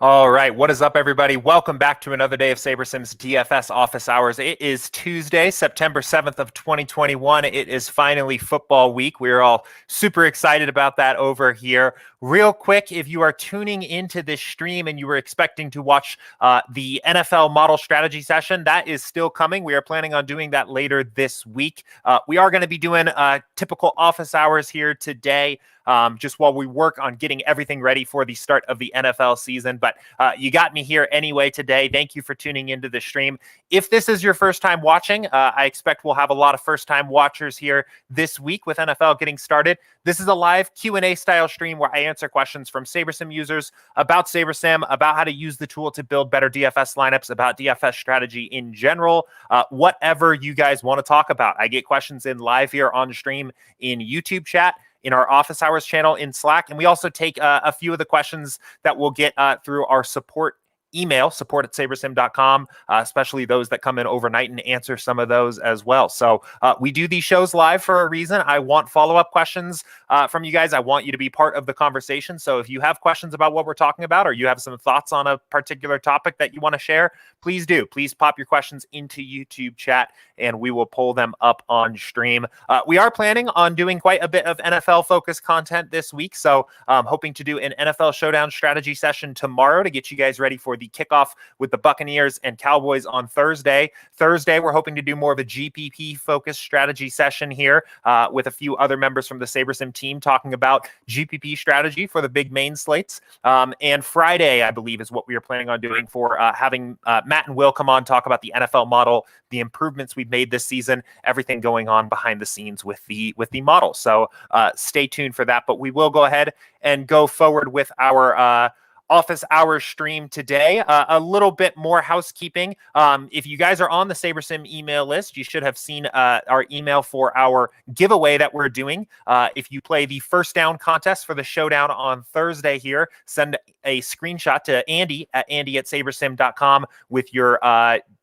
All right, what is up, everybody? Welcome back to another day of SaberSim's DFS Office Hours. It is Tuesday, September 7th of 2021. It is finally football week. We're all super excited about that over here. Real quick, if you are tuning into this stream and you were expecting to watch the NFL model strategy session, that is still coming. We are planning on doing that later this week. We are going to be doing typical office hours here today. Just while we work on getting everything ready for the start of the NFL season. But you got me here anyway today. Thank you for tuning into the stream. If this is your first time watching, I expect we'll have a lot of first-time watchers here this week with NFL getting started. This is a live Q&A style stream where I answer questions from SaberSim users about SaberSim, about how to use the tool to build better DFS lineups, about DFS strategy in general, whatever you guys want to talk about. I get questions in live here on stream in YouTube chat, in our office hours channel in Slack. And we also take a few of the questions that we'll get through our support email, support@sabersim.com, especially those that come in overnight, and answer some of those as well. So we do these shows live for a reason. I want follow-up questions from you guys. I want you to be part of the conversation. So if you have questions about what we're talking about, or you have some thoughts on a particular topic that you want to share, please do. Please pop your questions into YouTube chat and we will pull them up on stream. We are planning on doing quite a bit of NFL-focused content this week. So hoping to do an NFL Showdown strategy session tomorrow to get you guys ready for the kickoff with the Buccaneers and Cowboys on Thursday. We're hoping to do more of a GPP-focused strategy session here with a few other members from the SaberSim team talking about GPP strategy for the big main slates. And Friday, I believe, is what we are planning on doing for having Matt and Will come on, talk about the NFL model, the improvements we've made this season, everything going on behind the scenes with the model. So stay tuned for that. But we will go ahead and go forward with our office hours stream today. A little bit more housekeeping. If you guys are on the SaberSim email list, you should have seen our email for our giveaway that we're doing. If you play the first down contest for the showdown on Thursday here, send a screenshot to Andy@sabersim.com with your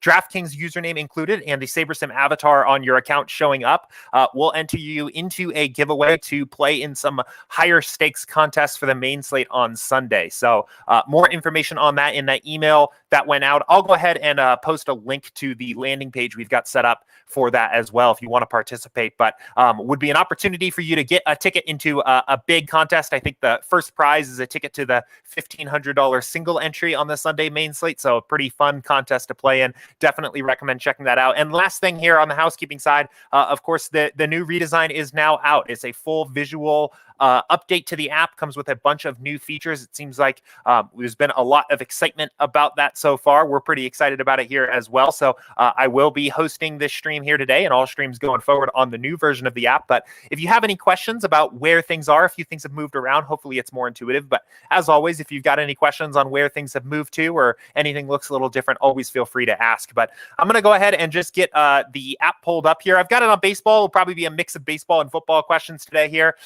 DraftKings username included and the SaberSim avatar on your account showing up. We'll enter you into a giveaway to play in some higher stakes contests for the main slate on Sunday. So more information on that in that email that went out. I'll go ahead and post a link to the landing page we've got set up for that as well if you want to participate. But would be an opportunity for you to get a ticket into a big contest. I think the first prize is a ticket to the $1,500 single entry on the Sunday main slate. So a pretty fun contest to play in. Definitely recommend checking that out. And last thing here on the housekeeping side, of course, the new redesign is now out. It's a full visual update to the app, comes with a bunch of new features. It seems like there's been a lot of excitement about that so far. We're pretty excited about it here as well. So I will be hosting this stream here today and all streams going forward on the new version of the app. But if you have any questions about where things are, a few things have moved around. Hopefully it's more intuitive. But as always, if you've got any questions on where things have moved to or anything looks a little different, always feel free to ask. But I'm going to go ahead and just get the app pulled up here. I've got it on baseball. It'll probably be a mix of baseball and football questions today here.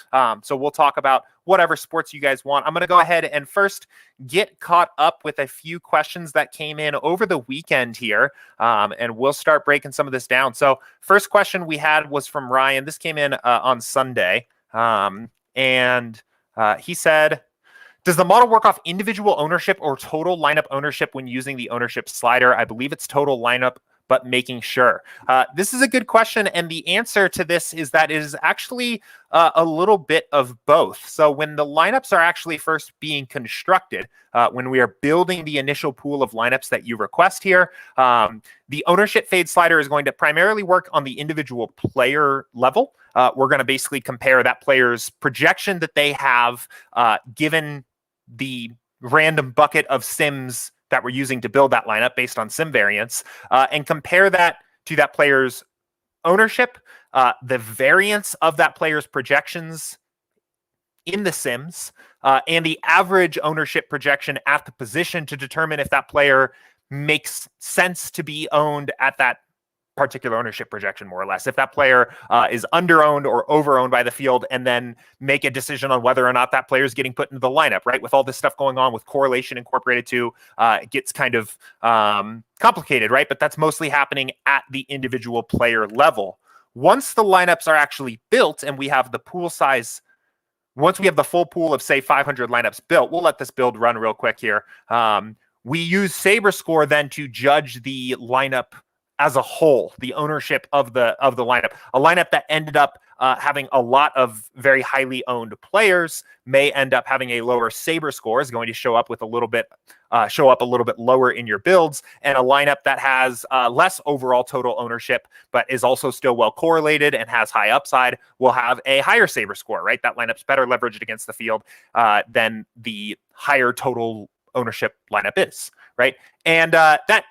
So we'll talk about whatever sports you guys want. I'm going to go ahead and first get caught up with a few questions that came in over the weekend here, and we'll start breaking some of this down. So first question we had was from Ryan. This came in on Sunday, and he said, does the model work off individual ownership or total lineup ownership when using the ownership slider? I believe it's total lineup, but making sure. This is a good question, and the answer to this is that it is actually a little bit of both. So when the lineups are actually first being constructed, when we are building the initial pool of lineups that you request here, the ownership fade slider is going to primarily work on the individual player level. We're going to basically compare that player's projection that they have given the random bucket of sims that we're using to build that lineup based on sim variance, and compare that to that player's ownership, the variance of that player's projections in the sims, and the average ownership projection at the position to determine if that player makes sense to be owned at that particular ownership projection, more or less. If that player is under-owned or over-owned by the field, and then make a decision on whether or not that player is getting put into the lineup, right? With all this stuff going on with correlation incorporated to, it gets kind of complicated, right? But that's mostly happening at the individual player level. Once the lineups are actually built and we have the pool size once we have the full pool of, say, 500 lineups built, we'll let this build run real quick here. We use SaberScore then to judge the lineup as a whole, the ownership of the lineup. A lineup that ended up having a lot of very highly owned players may end up having a lower SaberScore, is going to show up with a little bit lower in your builds, and a lineup that has less overall total ownership but is also still well correlated and has high upside will have a higher SaberScore, right? That lineup's better leveraged against the field than the higher total ownership lineup is, right? And that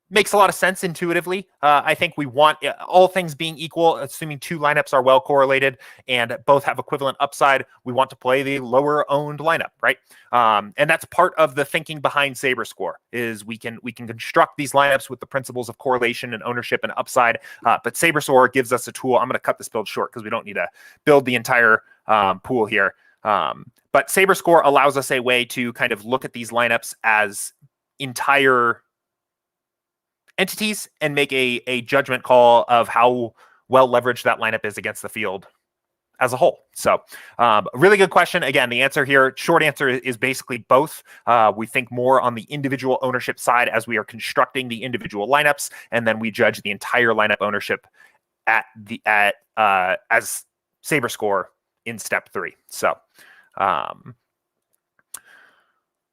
makes a lot of sense intuitively. I think we want, all things being equal, assuming two lineups are well correlated and both have equivalent upside, we want to play the lower owned lineup, right? And that's part of the thinking behind SaberScore, is we can construct these lineups with the principles of correlation and ownership and upside. But SaberScore gives us a tool. I'm going to cut this build short because we don't need to build the entire pool here. But SaberScore allows us a way to kind of look at these lineups as entire entities and make a judgment call of how well leveraged that lineup is against the field as a whole. So a really good question. Again, the answer here, short answer, is basically both. We think more on the individual ownership side as we are constructing the individual lineups, and then we judge the entire lineup ownership as SaberScore in step 3. So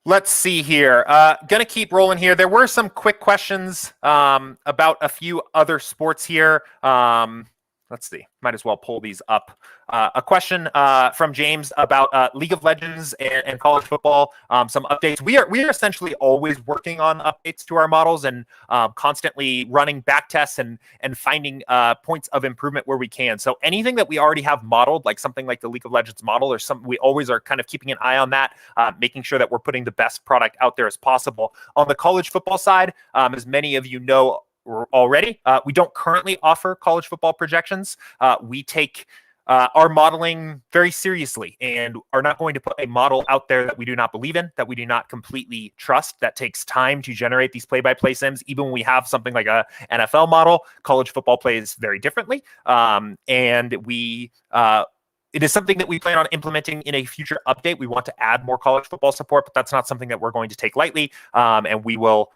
let's see here. Gonna keep rolling here. There were some quick questions about a few other sports here. Let's see. Might as well pull these up. A question from James about League of Legends and college football. Some updates. We are essentially always working on updates to our models and constantly running back tests and finding points of improvement where we can. So anything that we already have modeled, like something like the League of Legends model, or some, we always are kind of keeping an eye on that, making sure that we're putting the best product out there as possible. On the college football side, as many of you know already, we don't currently offer college football projections. We take our modeling very seriously and are not going to put a model out there that we do not believe in, that we do not completely trust. That takes time to generate these play-by-play sims. Even when we have something like a NFL model, college football plays very differently. And we it is something that we plan on implementing in a future update. We want to add more college football support, but that's not something that we're going to take lightly. And we will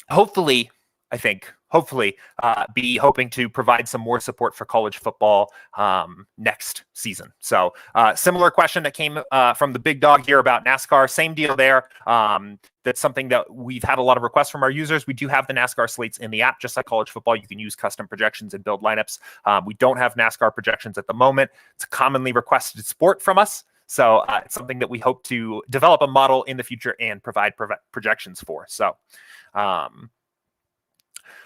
hopefully be hoping to provide some more support for college football next season. So similar question that came from the big dog here about NASCAR. Same deal there. That's something that we've had a lot of requests from our users. We do have the NASCAR slates in the app, just like college football. You can use custom projections and build lineups. We don't have NASCAR projections at the moment. It's a commonly requested sport from us. So it's something that we hope to develop a model in the future and provide projections for. So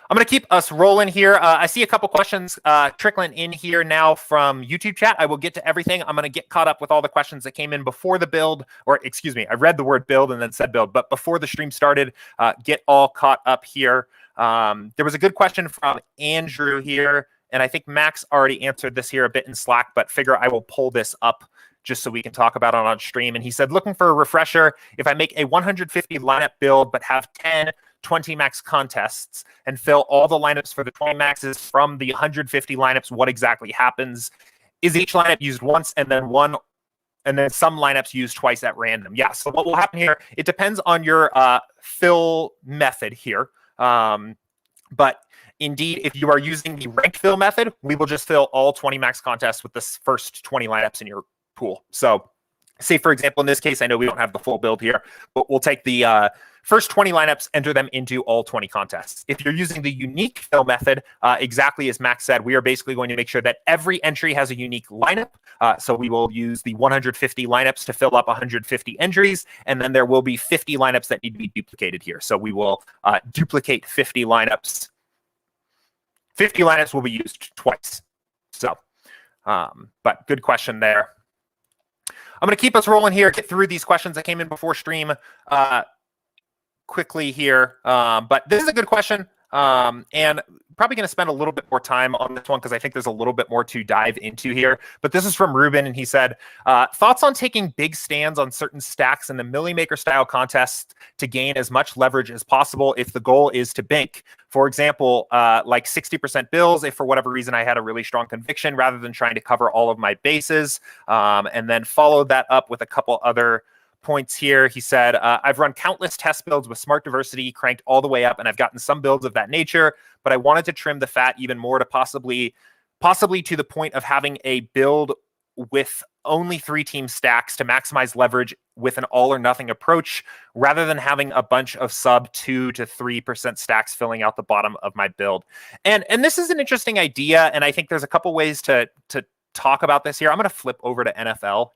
I'm going to keep us rolling here. I see a couple questions trickling in here now from YouTube chat. I will get to everything. I'm going to get caught up with all the questions that came in before the build, or excuse me, I read the word build and then said build, but before the stream started, get all caught up here. There was a good question from Andrew here, and I think Max already answered this here a bit in Slack, but figure I will pull this up just so we can talk about it on stream. And he said, looking for a refresher, if I make a 150 lineup build but have 10 20 max contests and fill all the lineups for the 20 maxes from the 150 lineups, what exactly happens? Is each lineup used once and then some lineups used twice at random? Yeah, so what will happen here, it depends on your fill method here. But indeed, if you are using the ranked fill method, we will just fill all 20 max contests with the first 20 lineups in your pool. So say, for example, in this case, I know we don't have the full build here, but we'll take the first 20 lineups, enter them into all 20 contests. If you're using the unique fill method, exactly as Max said, we are basically going to make sure that every entry has a unique lineup. So we will use the 150 lineups to fill up 150 entries, and then there will be 50 lineups that need to be duplicated here. So we will duplicate 50 lineups. 50 lineups will be used twice. So, but good question there. I'm going to keep us rolling here, get through these questions that came in before stream quickly here. But this is a good question. And probably going to spend a little bit more time on this one because I think there's a little bit more to dive into here. But this is from Ruben, and he said, thoughts on taking big stands on certain stacks in the Millie Maker style contest to gain as much leverage as possible if the goal is to bank. For example, like 60% bills, if for whatever reason I had a really strong conviction, rather than trying to cover all of my bases. And then followed that up with a couple other points here. He said, I've run countless test builds with smart diversity cranked all the way up, and I've gotten some builds of that nature, but I wanted to trim the fat even more to possibly to the point of having a build with only 3-team stacks to maximize leverage with an all or nothing approach, rather than having a bunch of sub 2 to 3% stacks filling out the bottom of my build. And this is an interesting idea, and I think there's a couple ways to talk about this here. I'm going to flip over to NFL.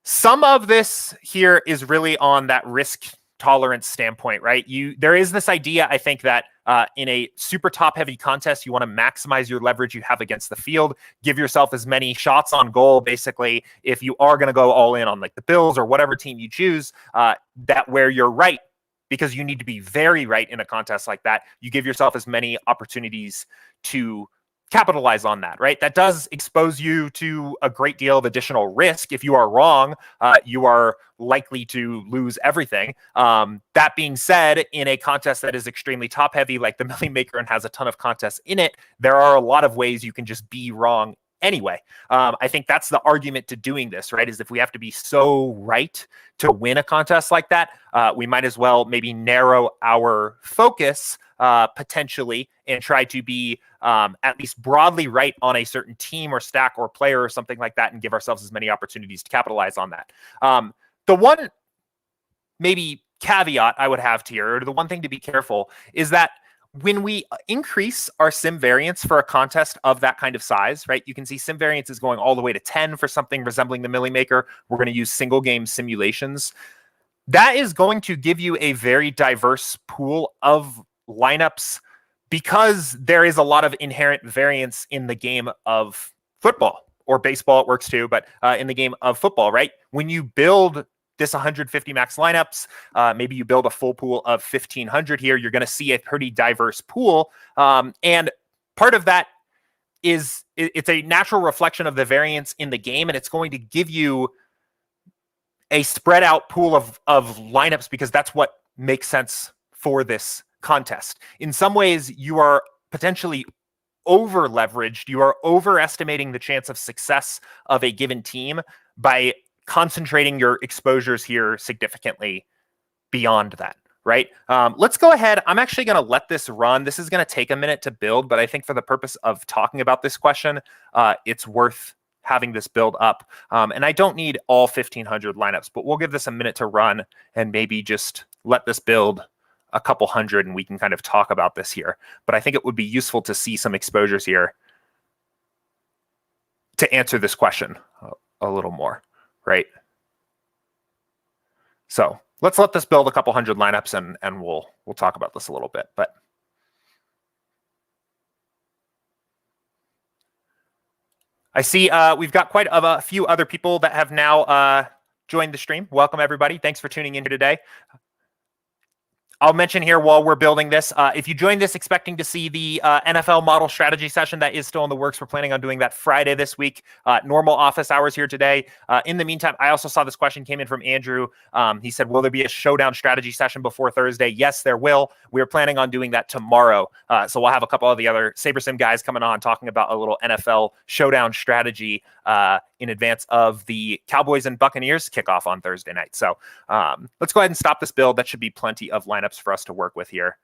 Some of this here is really on that risk tolerance standpoint, right? There is this idea, I think, that in a super top heavy contest, you want to maximize your leverage you have against the field, give yourself as many shots on goal, basically, if you are going to go all in on like the Bills or whatever team you choose, that where you're right, because you need to be very right in a contest like that. You give yourself as many opportunities to capitalize on that, right? That does expose you to a great deal of additional risk. If you are wrong, you are likely to lose everything. That being said, in a contest that is extremely top heavy, like the Millie Maker and has a ton of contests in it, there are a lot of ways you can just be wrong anyway. I think that's the argument to doing this, right? Is if we have to be so right to win a contest like that, we might as well maybe narrow our focus potentially and try to be at least broadly right on a certain team or stack or player or something like that, and give ourselves as many opportunities to capitalize on that. The one maybe caveat I would have here, or the one thing to be careful, is that when we increase our sim variance for a contest of that kind of size, right? You can see sim variance is going all the way to 10 for something resembling the Millie Maker. We're going to use single game simulations. That is going to give you a very diverse pool of lineups, because there is a lot of inherent variance in the game of football, or baseball, it works too, but in the game of football, right? When you build this 150 max lineups, maybe you build a full pool of 1,500 here, you're going to see a pretty diverse pool. And part of that is it's a natural reflection of the variance in the game, and it's going to give you a spread out pool of lineups, because that's what makes sense for this contest. In some ways, you are potentially over leveraged. You are overestimating the chance of success of a given team by concentrating your exposures here significantly beyond that, right? Let's go ahead. I'm actually going to let this run. This is going to take a minute to build, but I think for the purpose of talking about this question, it's worth having this build up. And I don't need all 1,500 lineups, but we'll give this a minute to run and maybe just let this build a couple hundred, and we can kind of talk about this here. But I think it would be useful to see some exposures here to answer this question a little more, right? So let's let this build a couple hundred lineups, and we'll talk about this a little bit. But I see we've got quite a few other people that have now joined the stream. Welcome, everybody. Thanks for tuning in here today. I'll mention here while we're building this, if you joined this expecting to see the NFL model strategy session, that is still in the works. We're planning on doing that Friday this week. Normal office hours here today. In the meantime, I also saw this question came in from Andrew. He said, will there be a showdown strategy session before Thursday? Yes, there will. We're planning on doing that tomorrow. So we'll have a couple of the other SaberSim guys coming on talking about a little NFL showdown strategy in advance of the Cowboys and Buccaneers kickoff on Thursday night. So let's go ahead and stop this build. That should be plenty of lineups for us to work with here.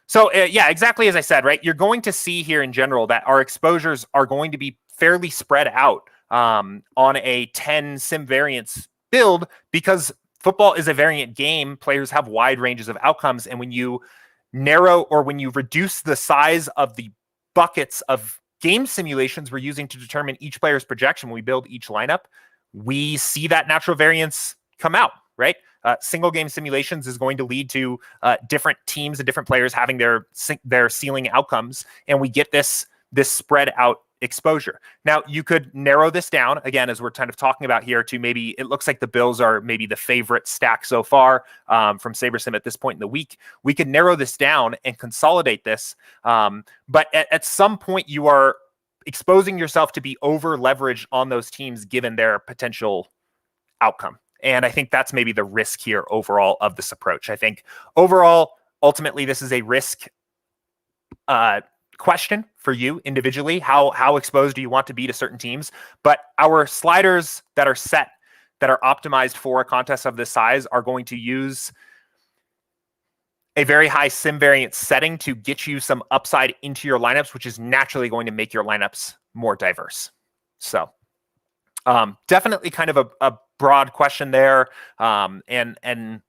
So yeah, exactly as I said, right? You're going to see here in general that our exposures are going to be fairly spread out on a 10 sim variance build, because football is a variant game. Players have wide ranges of outcomes. And when you narrow, or when you reduce the size of the buckets of game simulations we're using to determine each player's projection when we build each lineup, we see that natural variance come out, right? Single game simulations is going to lead to different teams and different players having their ceiling outcomes, and we get this spread out exposure. Now, you could narrow this down, again, as we're kind of talking about here, to maybe it looks like the Bills are maybe the favorite stack so far from SaberSim at this point in the week. We could narrow this down and consolidate this. But at some point, you are exposing yourself to be over leveraged on those teams given their potential outcome. And I think that's maybe the risk here overall of this approach. I think overall, ultimately, this is a risk question for you individually. How exposed do you want to be to certain teams? But our sliders that are set, that are optimized for a contest of this size, are going to use a very high sim variance setting to get you some upside into your lineups, which is naturally going to make your lineups more diverse. So definitely kind of a broad question there, and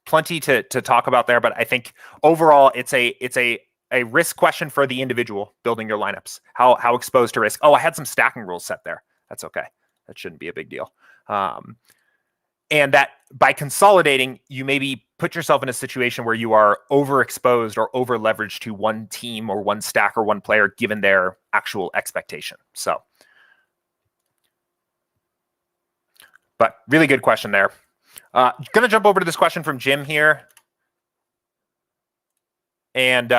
plenty to talk about there. But I think overall, it's a risk question for the individual building your lineups. How exposed to risk? Oh, I had some stacking rules set there. That's okay. That shouldn't be a big deal. And that by consolidating, you maybe put yourself in a situation where you are overexposed or over leveraged to one team or one stack or one player given their actual expectation. So, but really good question there. Going to jump over to this question from Jim here. And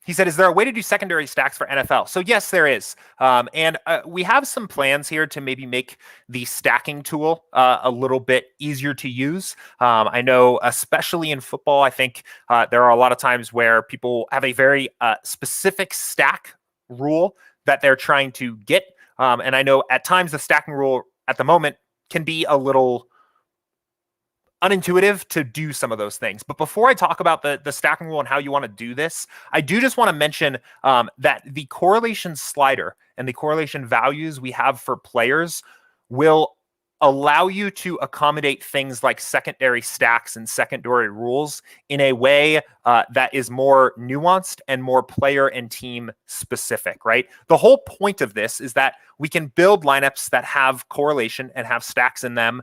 he said, is there a way to do secondary stacks for NFL? So yes, there is. And we have some plans here to maybe make the stacking tool a little bit easier to use. I know, especially in football, I think there are a lot of times where people have a very specific stack rule that they're trying to get. And I know at times the stacking rule at the moment can be a little unintuitive to do some of those things. But before I talk about the stacking rule and how you want to do this, I do just want to mention that the correlation slider and the correlation values we have for players will allow you to accommodate things like secondary stacks and secondary rules in a way that is more nuanced and more player and team specific, right? The whole point of this is that we can build lineups that have correlation and have stacks in them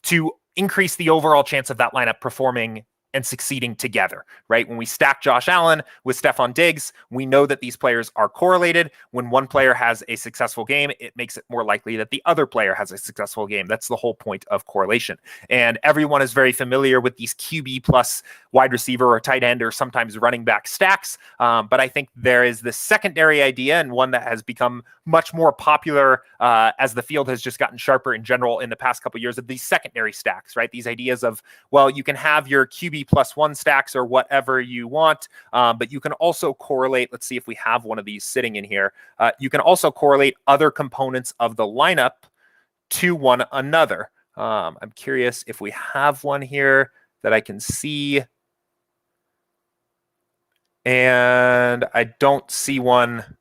to increase the overall chance of that lineup performing and succeeding together, right? When we stack Josh Allen with Stephon Diggs, we know that these players are correlated. When one player has a successful game, it makes it more likely that the other player has a successful game. That's the whole point of correlation. And everyone is very familiar with these QB plus wide receiver or tight end or sometimes running back stacks. But I think there is this secondary idea, and one that has become much more popular as the field has just gotten sharper in general in the past couple of years, of these secondary stacks, right? These ideas of, well, you can have your QB plus one stacks or whatever you want, but you can also correlate. Let's see if we have one of these sitting in here. You can also correlate other components of the lineup to one another. I'm curious if we have one here that I can see. And I don't see one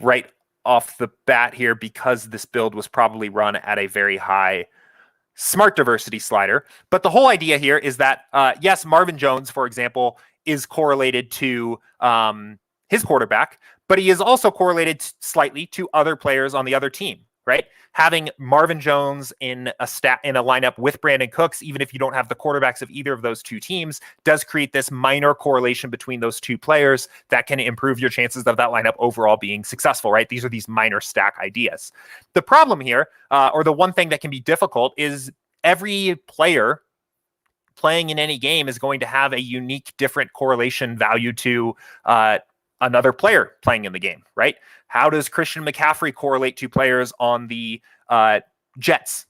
right off the bat here because this build was probably run at a very high smart diversity slider. But the whole idea here is that, yes, Marvin Jones, for example, is correlated to his quarterback, but he is also correlated slightly to other players on the other team, right? Having Marvin Jones in a lineup with Brandon Cooks, even if you don't have the quarterbacks of either of those two teams, does create this minor correlation between those two players that can improve your chances of that lineup overall being successful, right? These are these minor stack ideas. The problem here, or the one thing that can be difficult, is every player playing in any game is going to have a unique, different correlation value to another player playing in the game, right? How does Christian McCaffrey correlate to players on the Jets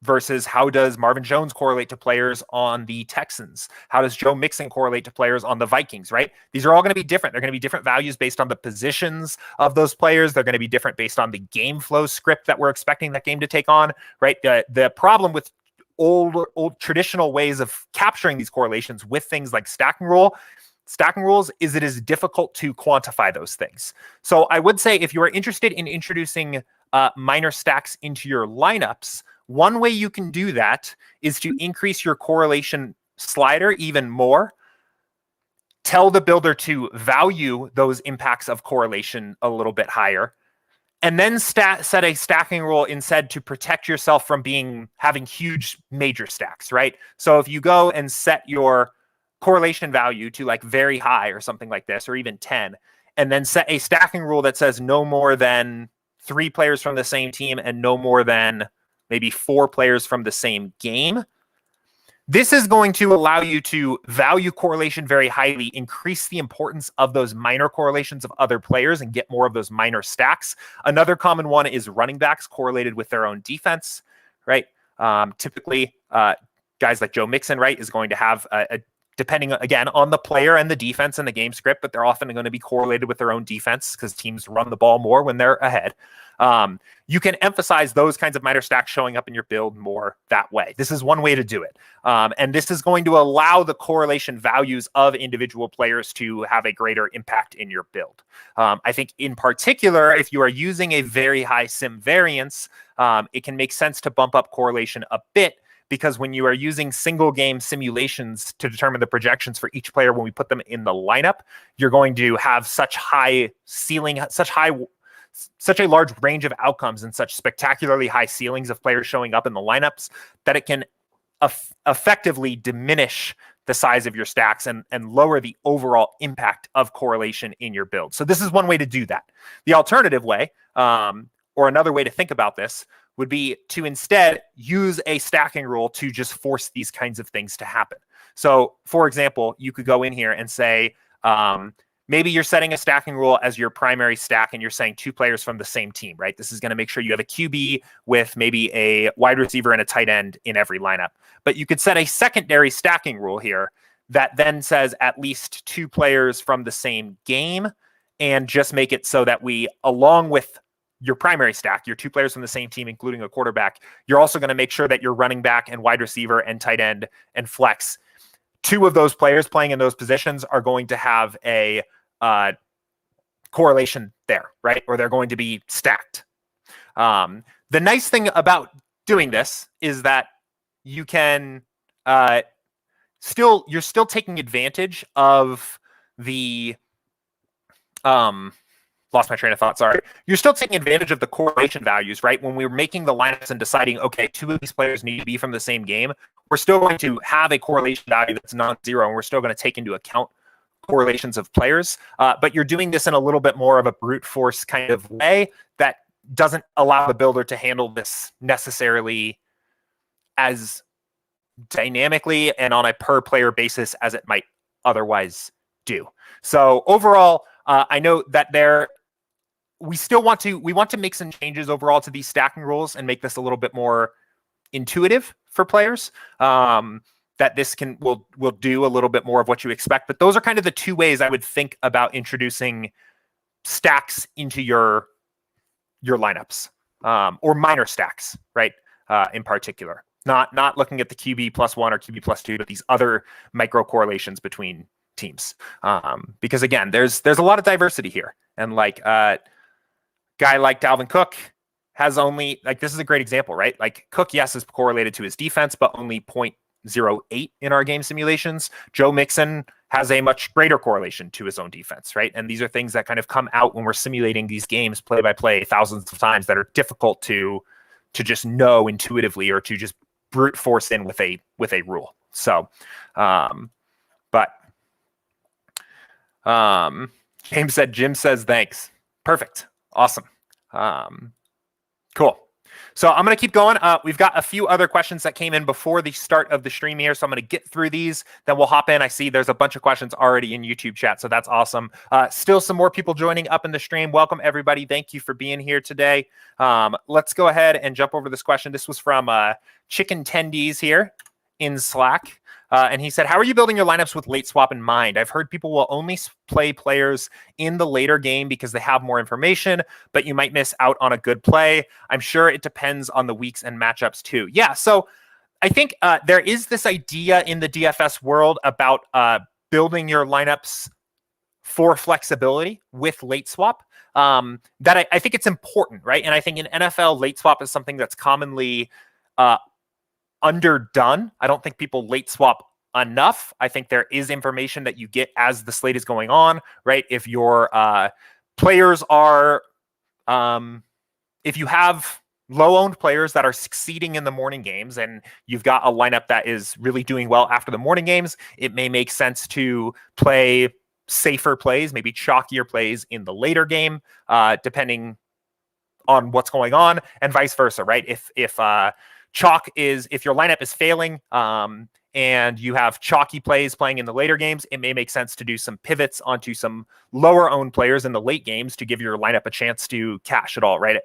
versus how does Marvin Jones correlate to players on the Texans? How does Joe Mixon correlate to players on the Vikings, right? These are all going to be different. They're going to be different values based on the positions of those players. They're going to be different based on the game flow script that we're expecting that game to take on, right? The problem with old traditional ways of capturing these correlations with things like stacking rules is it is difficult to quantify those things. So I would say if you are interested in introducing minor stacks into your lineups, one way you can do that is to increase your correlation slider even more. Tell the builder to value those impacts of correlation a little bit higher, and then set a stacking rule instead to protect yourself from having huge major stacks, right? So if you go and set your correlation value to like very high or something like this, or even 10, and then set a stacking rule that says no more than 3 players from the same team and no more than maybe 4 players from the same game. This is going to allow you to value correlation very highly, increase the importance of those minor correlations of other players, and get more of those minor stacks. Another common one is running backs correlated with their own defense, right? Typically, guys like Joe Mixon, right, is going to have depending, again, on the player and the defense and the game script, but they're often going to be correlated with their own defense because teams run the ball more when they're ahead. You can emphasize those kinds of minor stacks showing up in your build more that way. This is one way to do it. And this is going to allow the correlation values of individual players to have a greater impact in your build. I think in particular, if you are using a very high sim variance, it can make sense to bump up correlation a bit, because when you are using single game simulations to determine the projections for each player, when we put them in the lineup, you're going to have such high ceiling, such a large range of outcomes and such spectacularly high ceilings of players showing up in the lineups that it can effectively diminish the size of your stacks and lower the overall impact of correlation in your build. So this is one way to do that. The alternative way, or another way to think about this, would be to instead use a stacking rule to just force these kinds of things to happen. So, for example, you could go in here and say, maybe you're setting a stacking rule as your primary stack and you're saying 2 players from the same team, right? This is going to make sure you have a QB with maybe a wide receiver and a tight end in every lineup. But you could set a secondary stacking rule here that then says at least 2 players from the same game, and just make it so that we, along with your primary stack, your 2 players from the same team, including a quarterback, you're also going to make sure that your running back and wide receiver and tight end and flex, 2 of those players playing in those positions are going to have a correlation there, right? Or they're going to be stacked. The nice thing about doing this is that you can you're still taking advantage of the lost my train of thought. Sorry. You're still taking advantage of the correlation values, right? When we're making the lineups and deciding, okay, 2 of these players need to be from the same game, we're still going to have a correlation value that's non-zero, and we're still going to take into account correlations of players. But you're doing this in a little bit more of a brute force kind of way that doesn't allow the builder to handle this necessarily as dynamically and on a per player basis as it might otherwise do. So overall, I know that we want to make some changes overall to these stacking rules and make this a little bit more intuitive for players. That this will do a little bit more of what you expect. But those are kind of the 2 ways I would think about introducing stacks into your lineups, or minor stacks, right? In particular, not looking at the QB +1 or QB +2, but these other micro correlations between teams. Because again, there's a lot of diversity here, and like guy like Dalvin Cook has only, like, this is a great example, right? Like Cook, yes, is correlated to his defense, but only 0.08 in our game simulations. Joe Mixon has a much greater correlation to his own defense, right? And these are things that kind of come out when we're simulating these games play by play thousands of times that are difficult to just know intuitively or to just brute force in with a rule. So, James said, Jim says thanks. Perfect. Awesome. Cool. So I'm going to keep going. We've got a few other questions that came in before the start of the stream here. So I'm going to get through these. Then we'll hop in. I see there's a bunch of questions already in YouTube chat. So that's awesome. Still some more people joining up in the stream. Welcome, everybody. Thank you for being here today. Let's go ahead and jump over this question. This was from Chicken Tendies here in Slack. And he said, how are you building your lineups with late swap in mind? I've heard people will only play players in the later game because they have more information, but you might miss out on a good play. I'm sure it depends on the weeks and matchups too. Yeah, so I think there is this idea in the DFS world about building your lineups for flexibility with late swap. That I think it's important, right? And I think in NFL, late swap is something that's commonly underdone. I don't think people late swap enough. I think there is information that you get as the slate is going on, right? If your players are, if you have low-owned players that are succeeding in the morning games and you've got a lineup that is really doing well after the morning games, it may make sense to play safer plays, maybe chalkier plays in the later game, depending on what's going on, and vice versa, right? If your lineup is failing, and you have chalky plays playing in the later games, it may make sense to do some pivots onto some lower owned players in the late games to give your lineup a chance to cash it all, right?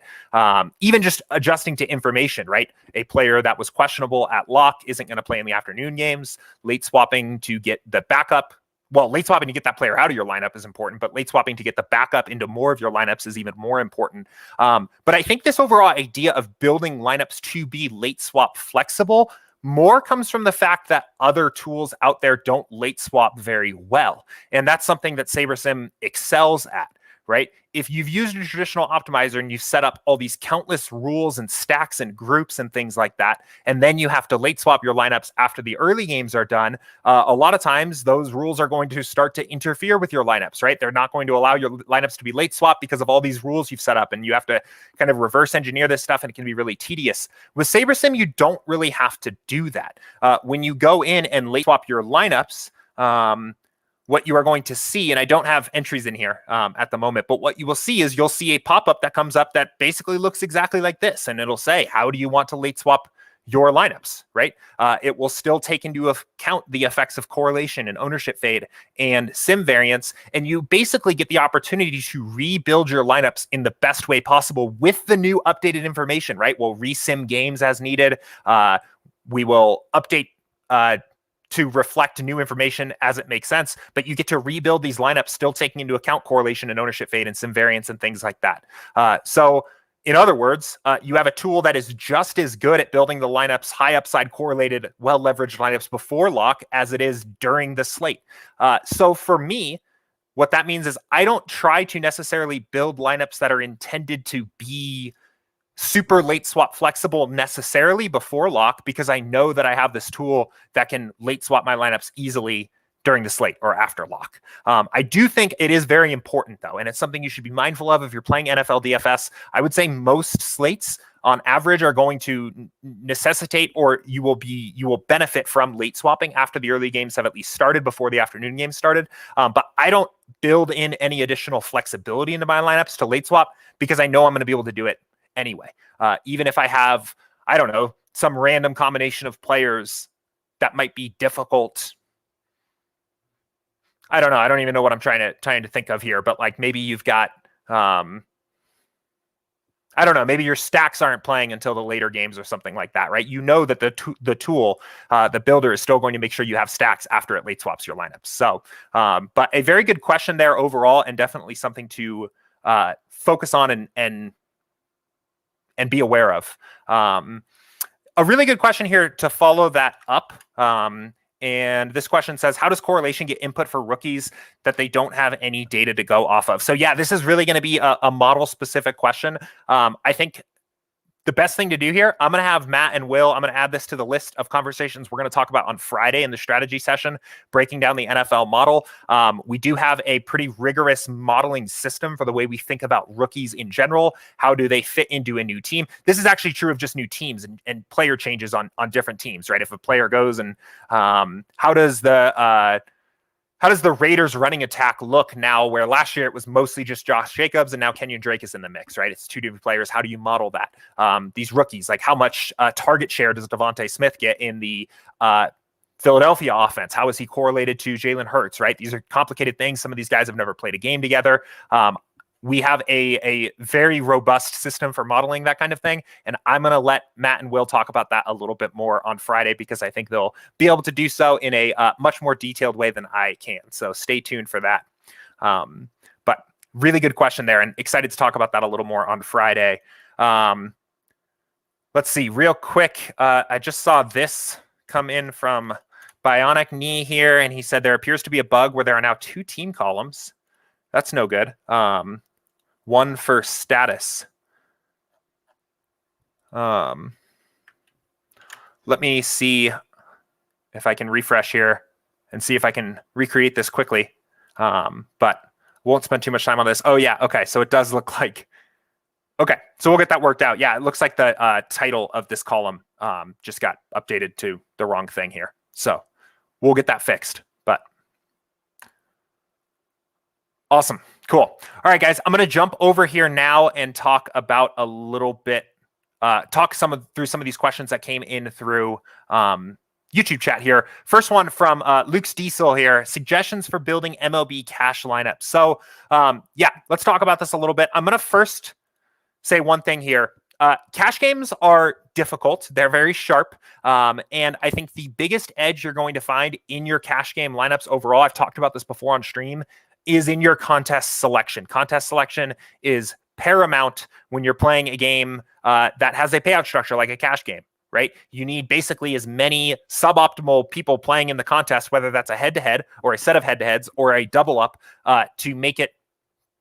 Even just adjusting to information, right? A player that was questionable at lock isn't going to play in the afternoon games. Late swapping to get the backup. Well, late swapping to get that player out of your lineup is important, but late swapping to get the backup into more of your lineups is even more important. But I think this overall idea of building lineups to be late swap flexible more comes from the fact that other tools out there don't late swap very well. And that's something that SaberSim excels at, right? If you've used a traditional optimizer and you've set up all these countless rules and stacks and groups and things like that, and then you have to late swap your lineups after the early games are done, a lot of times those rules are going to start to interfere with your lineups, right? They're not going to allow your lineups to be late swap because of all these rules you've set up, and you have to kind of reverse engineer this stuff, and it can be really tedious. With SaberSim, you don't really have to do that. When you go in and late swap your lineups, what you are going to see, and I don't have entries in here at the moment, but what you will see is you'll see a pop-up that comes up that basically looks exactly like this, and it'll say, how do you want to late swap your lineups, right? It will still take into account the effects of correlation and ownership fade and sim variance, and you basically get the opportunity to rebuild your lineups in the best way possible with the new updated information, right? We'll resim games as needed. We will update to reflect new information as it makes sense, but you get to rebuild these lineups still taking into account correlation and ownership fade and sim variance and things like that. So in other words, you have a tool that is just as good at building the lineups, high upside correlated, well-leveraged lineups before lock as it is during the slate. So for me, what that means is I don't try to necessarily build lineups that are intended to be super late swap flexible necessarily before lock, because I know that I have this tool that can late swap my lineups easily during the slate or after lock. I do think it is very important though, and it's something you should be mindful of if you're playing NFL DFS. I would say most slates on average are going to necessitate, or you will benefit from late swapping after the early games have at least started, before the afternoon games started. But I don't build in any additional flexibility into my lineups to late swap because I know I'm going to be able to do it anyway. Even if I have, I don't know, some random combination of players that might be difficult. I don't know. I don't even know what I'm trying to think of here, but like maybe you've got, I don't know, maybe your stacks aren't playing until the later games or something like that, right? You know that the tool, the builder is still going to make sure you have stacks after it late swaps your lineups. So, but a very good question there overall, and definitely something to focus on and be aware of. A really good question here to follow that up. And this question says, how does correlation get input for rookies that they don't have any data to go off of? So yeah, this is really going to be a model specific question. I think the best thing to do here, I'm going to have Matt and Will, I'm going to add this to the list of conversations we're going to talk about on Friday in the strategy session, breaking down the NFL model. We do have a pretty rigorous modeling system for the way we think about rookies in general. How do they fit into a new team? This is actually true of just new teams and player changes on different teams, right? If a player goes and how does the Raiders running attack look now, where last year it was mostly just Josh Jacobs and now Kenyon Drake is in the mix, right? It's two different players. How do you model that? These rookies, like how much target share does Devontae Smith get in the Philadelphia offense? How is he correlated to Jalen Hurts, right? These are complicated things. Some of these guys have never played a game together. We have a very robust system for modeling that kind of thing. And I'm going to let Matt and Will talk about that a little bit more on Friday, because I think they'll be able to do so in a much more detailed way than I can. So stay tuned for that. But really good question there, and excited to talk about that a little more on Friday. Let's see real quick. I just saw this come in from Bionic Knee here, and he said there appears to be a bug where there are now two team columns. That's no good. One for status. Let me see if I can refresh here and see if I can recreate this quickly. But won't spend too much time on this. Oh yeah, okay. So it does look like, okay. So we'll get that worked out. Yeah, it looks like the title of this column just got updated to the wrong thing here. So we'll get that fixed. But Awesome. Cool. All right, guys, I'm going to jump over here now and talk about a little bit, through some of these questions that came in through YouTube chat here. First one from Luke's Diesel here. Suggestions for building MLB Cash lineups. So yeah, let's talk about this a little bit. I'm going to first say one thing here. Cash games are difficult. They're very sharp. And I think the biggest edge you're going to find in your cash game lineups overall, I've talked about this before on stream, is in your contest selection. Contest selection is paramount when you're playing a game that has a payout structure like a cash game, right? You need basically as many suboptimal people playing in the contest, whether that's a head-to-head or a set of head-to-heads or a double up, to make it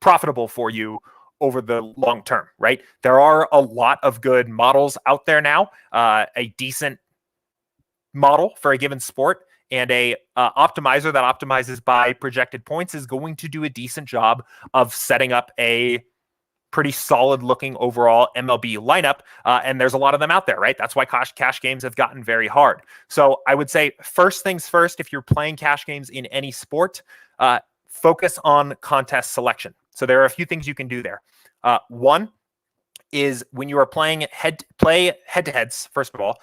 profitable for you over the long term, right? There are a lot of good models out there now. A decent model for a given sport and a optimizer that optimizes by projected points is going to do a decent job of setting up a pretty solid looking overall MLB lineup. And there's a lot of them out there, right? That's why cash games have gotten very hard. So I would say first things first, if you're playing cash games in any sport, focus on contest selection. So there are a few things you can do there. One is when you are playing head-to-heads, first of all,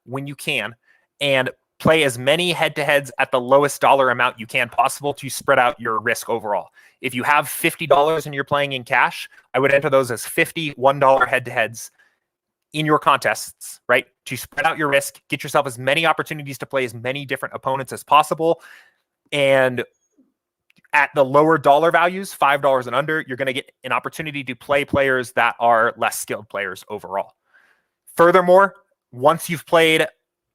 when you can, and play as many head-to-heads at the lowest dollar amount you can possible to spread out your risk overall. If you have $50 and you're playing in cash, I would enter those as 50 $1 head-to-heads in your contests, right? To spread out your risk, get yourself as many opportunities to play as many different opponents as possible. And at the lower dollar values, $5 and under, you're going to get an opportunity to play players that are less skilled players overall. Furthermore, once you've played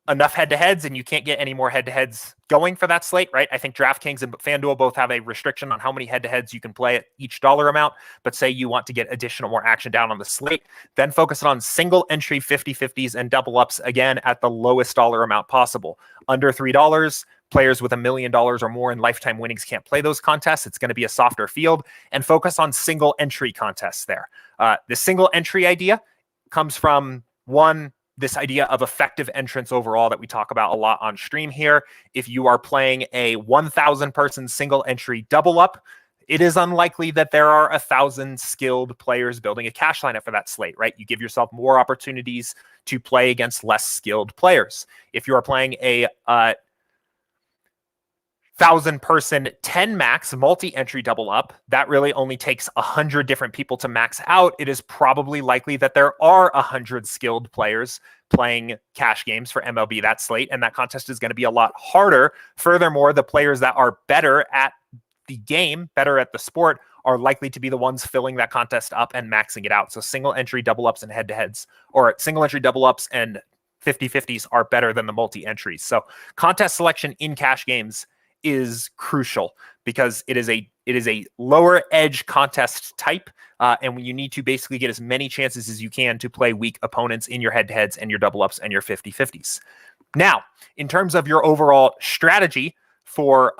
enough head-to-heads and you can't get any more head-to-heads going for that slate, right? I think DraftKings and FanDuel both have a restriction on how many head-to-heads you can play at each dollar amount, but say you want to get additional more action down on the slate, then focus on single entry 50-50s and double ups again at the lowest dollar amount possible. Under $3, players with $1 million or more in lifetime winnings can't play those contests. It's going to be a softer field, and focus on single entry contests there. The single entry idea comes from this idea of effective entrance overall that we talk about a lot on stream here. If you are playing a 1,000 person single entry double up, it is unlikely that there are 1,000 skilled players building a cash lineup for that slate, right? You give yourself more opportunities to play against less skilled players. If you are playing a 1,000 person 10 max multi-entry double up, that really only takes 100 different people to max out. It is probably likely that there are 100 skilled players playing cash games for MLB that slate, and that contest is going to be a lot harder. Furthermore, the players that are better at the game, better at the sport, are likely to be the ones filling that contest up and maxing it out. So single entry double ups and head-to-heads, or single entry double ups and 50-50s are better than the multi-entries. So contest selection in cash games is crucial because it is a lower edge contest type, and when you need to basically get as many chances as you can to play weak opponents in your head-to-heads and your double ups and your 50-50s. Now, in terms of your overall strategy for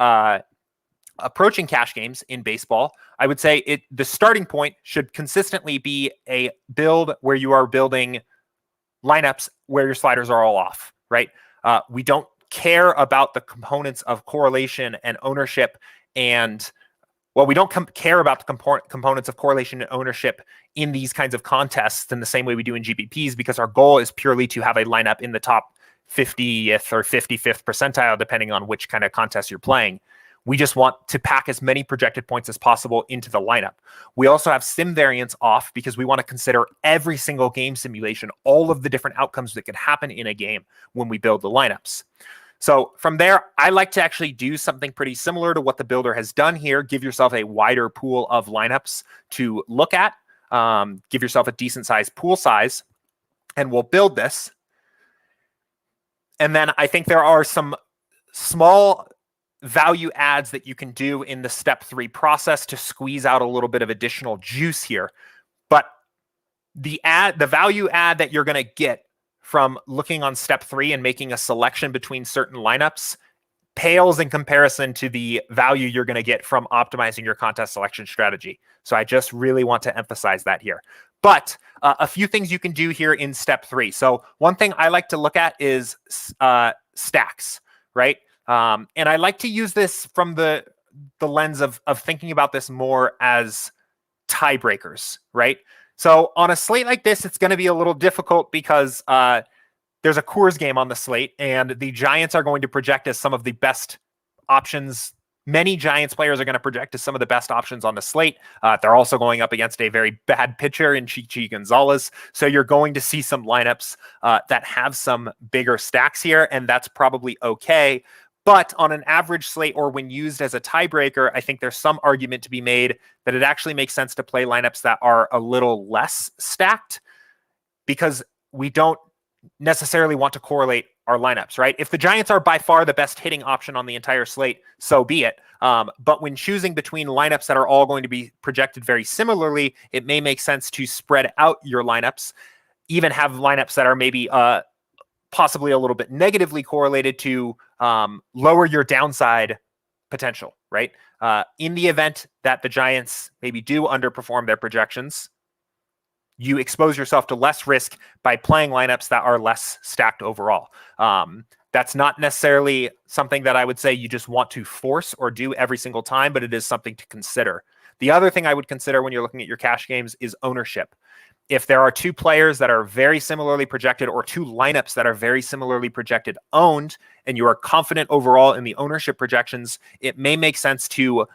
approaching cash games in baseball, I would say the starting point should consistently be a build where you are building lineups where your sliders are all off, right? We don't care about the components of correlation and ownership, and we don't care about the components of correlation and ownership in these kinds of contests in the same way we do in GPPs, because our goal is purely to have a lineup in the top 50th or 55th percentile, depending on which kind of contest you're playing. We just want to pack as many projected points as possible into the lineup. We also have sim variance off because we want to consider every single game simulation, all of the different outcomes that could happen in a game when we build the lineups. So from there, I like to actually do something pretty similar to what the builder has done here. Give yourself a wider pool of lineups to look at. Give yourself a decent sized pool size, and we'll build this. And then I think there are some small value adds that you can do in the step 3 process to squeeze out a little bit of additional juice here. But the value add that you're going to get from looking on step 3 and making a selection between certain lineups pales in comparison to the value you're going to get from optimizing your contest selection strategy. So I just really want to emphasize that here. But a few things you can do here in step 3. So one thing I like to look at is stacks, right? And I like to use this from the the lens of thinking about this more as tiebreakers, right? So on a slate like this, it's going to be a little difficult because there's a Coors game on the slate, and the Giants are going to project as some of the best options. Many Giants players are going to project as some of the best options on the slate. They're also going up against a very bad pitcher in Chichi Gonzalez. So you're going to see some lineups that have some bigger stacks here, and that's probably okay. But on an average slate or when used as a tiebreaker, I think there's some argument to be made that it actually makes sense to play lineups that are a little less stacked, because we don't necessarily want to correlate our lineups, right? If the Giants are by far the best hitting option on the entire slate, so be it. But when choosing between lineups that are all going to be projected very similarly, it may make sense to spread out your lineups, even have lineups that are maybe possibly a little bit negatively correlated to lower your downside potential, right? In the event that the Giants maybe do underperform their projections, you expose yourself to less risk by playing lineups that are less stacked overall. That's not necessarily something that I would say you just want to force or do every single time, but it is something to consider. The other thing I would consider when you're looking at your cash games is ownership. If there are two players that are very similarly projected or two lineups that are very similarly projected owned, and you are confident overall in the ownership projections, it may make sense to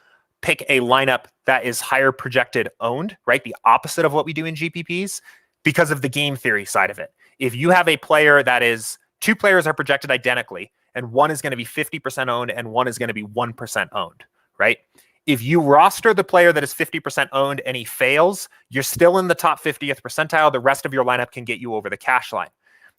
pick a lineup that is higher projected owned, right? The opposite of what we do in GPPs, because of the game theory side of it. If you have a player that is, two players are projected identically, and one is going to be 50% owned and one is going to be 1% owned, right? If you roster the player that is 50% owned and he fails, you're still in the top 50th percentile. The rest of your lineup can get you over the cash line.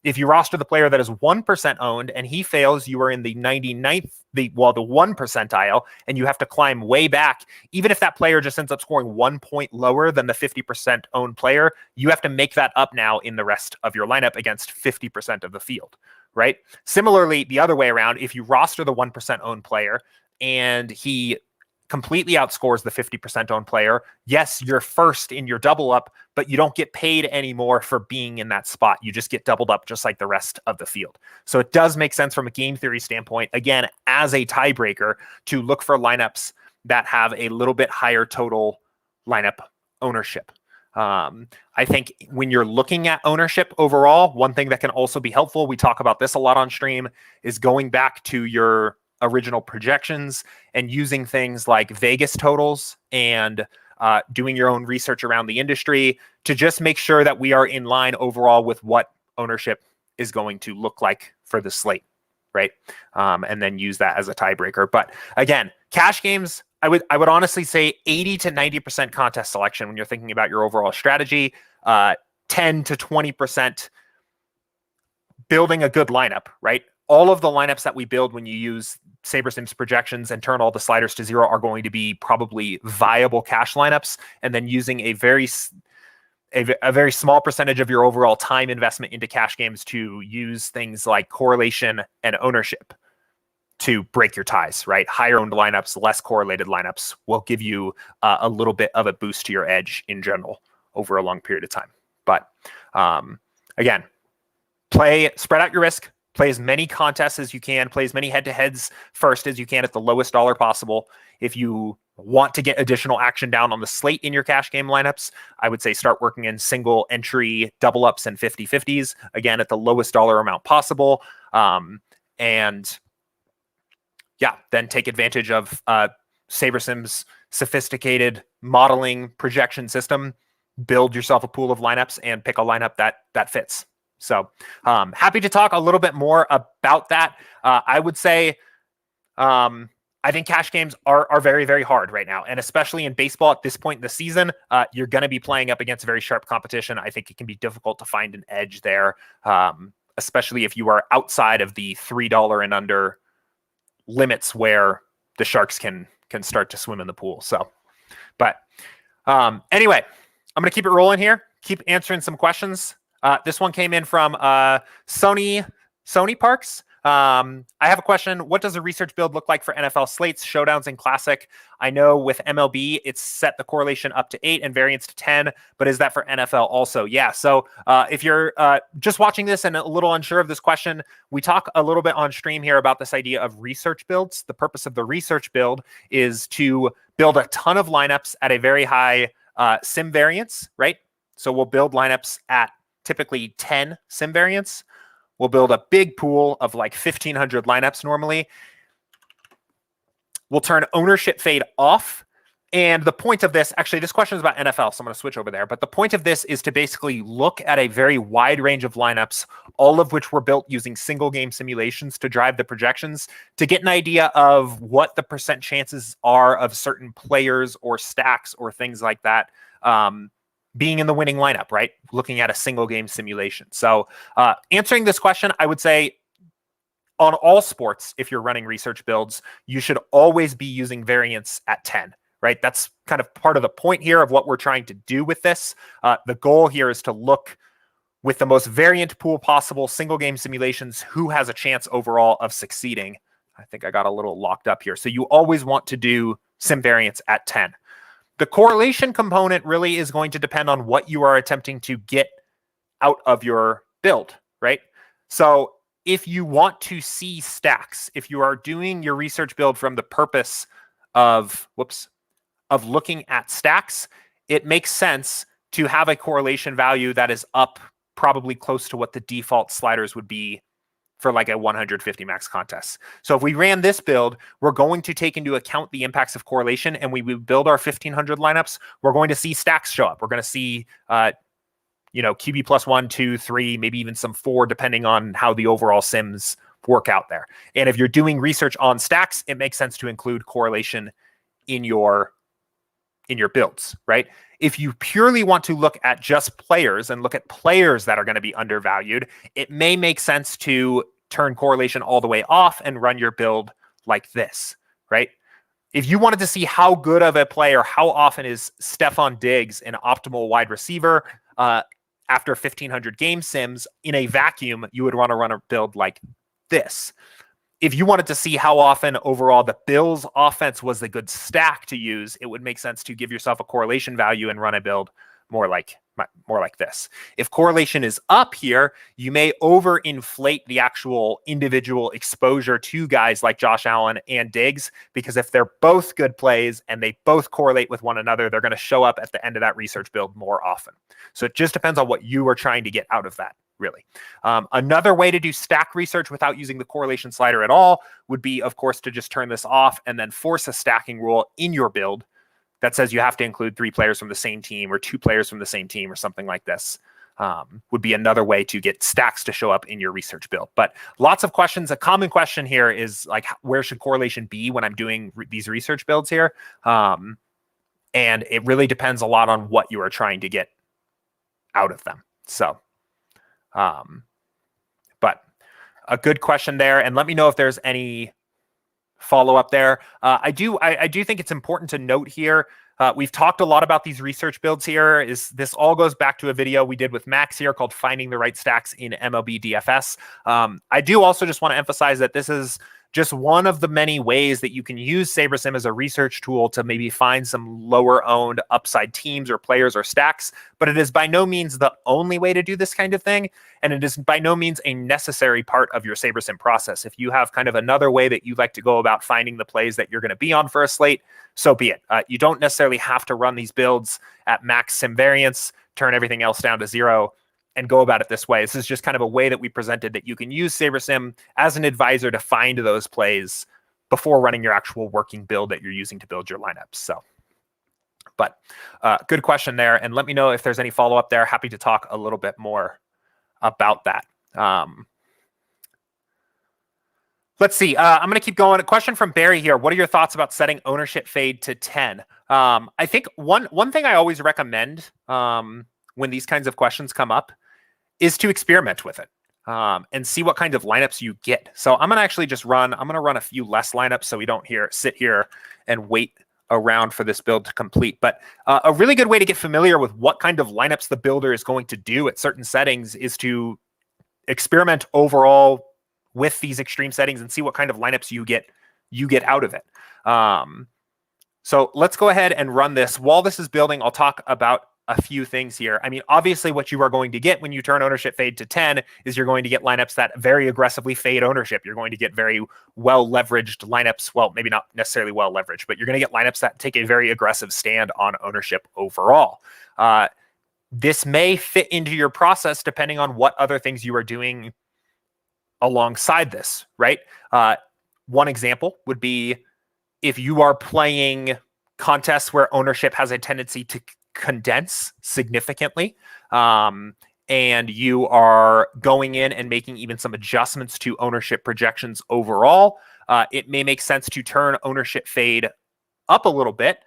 If you roster the player that is 1% owned and he fails, you are in the 99th, the 1 percentile, and you have to climb way back. Even if that player just ends up scoring 1 point lower than the 50% owned player, you have to make that up now in the rest of your lineup against 50% of the field, right? Similarly, the other way around, if you roster the 1% owned player and he completely outscores the 50% owned player, yes, you're first in your double up, but you don't get paid anymore for being in that spot. You just get doubled up just like the rest of the field. So it does make sense from a game theory standpoint, again, as a tiebreaker, to look for lineups that have a little bit higher total lineup ownership. I think when you're looking at ownership overall, one thing that can also be helpful, we talk about this a lot on stream, is going back to your original projections and using things like Vegas totals and doing your own research around the industry to just make sure that we are in line overall with what ownership is going to look like for the slate, right? And then use that as a tiebreaker. But again, cash games, I would honestly say 80 to 90% contest selection when you're thinking about your overall strategy, 10 to 20% building a good lineup, right? All of the lineups that we build when you use SaberSim's projections and turn all the sliders to zero are going to be probably viable cash lineups, and then using a very small percentage of your overall time investment into cash games to use things like correlation and ownership to break your ties, right? Higher owned lineups, less correlated lineups will give you a little bit of a boost to your edge in general over a long period of time. But again, spread out your risk. Play as many contests as you can. Play as many head-to-heads first as you can at the lowest dollar possible. If you want to get additional action down on the slate in your cash game lineups, I would say start working in single entry double ups and 50-50s, again, at the lowest dollar amount possible. And yeah, then take advantage of SaberSim's sophisticated modeling projection system. Build yourself a pool of lineups and pick a lineup that fits. So happy to talk a little bit more about that. I would say I think cash games are very, very hard right now. And especially in baseball at this point in the season, you're going to be playing up against very sharp competition. I think it can be difficult to find an edge there, especially if you are outside of the $3 and under limits where the sharks can start to swim in the pool. So, but anyway, I'm going to keep it rolling here. Keep answering some questions. This one came in from Sony Parks. I have a question. What does a research build look like for NFL slates, showdowns, and classic? I know with MLB, it's set the correlation up to 8 and variance to 10, but is that for NFL also? Yeah. So if you're just watching this and a little unsure of this question, we talk a little bit on stream here about this idea of research builds. The purpose of the research build is to build a ton of lineups at a very high sim variance, right? So we'll build lineups at typically 10 sim variance. We'll build a big pool of like 1,500 lineups normally. We'll turn ownership fade off. And the point of this, actually, this question is about NFL, so I'm going to switch over there. But the point of this is to basically look at a very wide range of lineups, all of which were built using single game simulations to drive the projections, to get an idea of what the percent chances are of certain players or stacks or things like that being in the winning lineup, right? Looking at a single game simulation. So answering this question, I would say on all sports, if you're running research builds, you should always be using variance at 10, right? That's kind of part of the point here of what we're trying to do with this. The goal here is to look with the most variant pool possible, single game simulations, who has a chance overall of succeeding. I think I got a little locked up here. So you always want to do sim variance at 10. The correlation component really is going to depend on what you are attempting to get out of your build, right? So if you want to see stacks, if you are doing your research build from the purpose of looking at stacks, it makes sense to have a correlation value that is up probably close to what the default sliders would be for like a 150 max contest. So if we ran this build, we're going to take into account the impacts of correlation, and we build our 1,500 lineups. We're going to see stacks show up. We're going to see, QB plus 1, 2, 3, maybe even some 4, depending on how the overall sims work out there. And if you're doing research on stacks, it makes sense to include correlation in your builds, right? If you purely want to look at just players and look at players that are going to be undervalued, it may make sense to turn correlation all the way off and run your build like this, right? If you wanted to see how good of a player, how often is Stephon Diggs an optimal wide receiver after 1,500 game sims in a vacuum, you would want to run a build like this. If you wanted to see how often overall the Bills offense was a good stack to use, it would make sense to give yourself a correlation value and run a build more like this. If correlation is up here, you may overinflate the actual individual exposure to guys like Josh Allen and Diggs, because if they're both good plays and they both correlate with one another, they're going to show up at the end of that research build more often. So it just depends on what you are trying to get out of that, really. Another way to do stack research without using the correlation slider at all would be, of course, to just turn this off and then force a stacking rule in your build that says you have to include 3 players from the same team or 2 players from the same team or something like this. Would be another way to get stacks to show up in your research build. But lots of questions. A common question here is like, where should correlation be when I'm doing these research builds here? And it really depends a lot on what you are trying to get out of them. So, but a good question there. And let me know if there's any follow up there. I do think it's important to note here. We've talked a lot about these research builds here. This all goes back to a video we did with Max here called Finding the Right Stacks in MLB DFS. I do also just want to emphasize that this is just one of the many ways that you can use SaberSim as a research tool to maybe find some lower owned upside teams or players or stacks, but it is by no means the only way to do this kind of thing. And it is by no means a necessary part of your SaberSim process. If you have kind of another way that you like to go about finding the plays that you're going to be on for a slate, so be it. You don't necessarily have to run these builds at max sim variance, turn everything else down to 0, and go about it this way. This is just kind of a way that we presented that you can use SaberSim as an advisor to find those plays before running your actual working build that you're using to build your lineups. So, but good question there. And let me know if there's any follow-up there. Happy to talk a little bit more about that. Let's see. I'm going to keep going. A question from Barry here. What are your thoughts about setting ownership fade to 10? I think one thing I always recommend when these kinds of questions come up is to experiment with it and see what kind of lineups you get. So I'm going to actually just I'm going to run a few less lineups so we don't sit here and wait around for this build to complete. But a really good way to get familiar with what kind of lineups the builder is going to do at certain settings is to experiment overall with these extreme settings and see what kind of lineups you get out of it. So let's go ahead and run this. While this is building, I'll talk about a few things here. I mean, obviously what you are going to get when you turn ownership fade to 10 is you're going to get lineups that very aggressively fade ownership. You're going to get very well leveraged lineups. Well, maybe not necessarily well leveraged, but you're going to get lineups that take a very aggressive stand on ownership overall. This may fit into your process depending on what other things you are doing alongside this, right? One example would be if you are playing contests where ownership has a tendency to condense significantly, and you are going in and making even some adjustments to ownership projections overall, it may make sense to turn ownership fade up a little bit.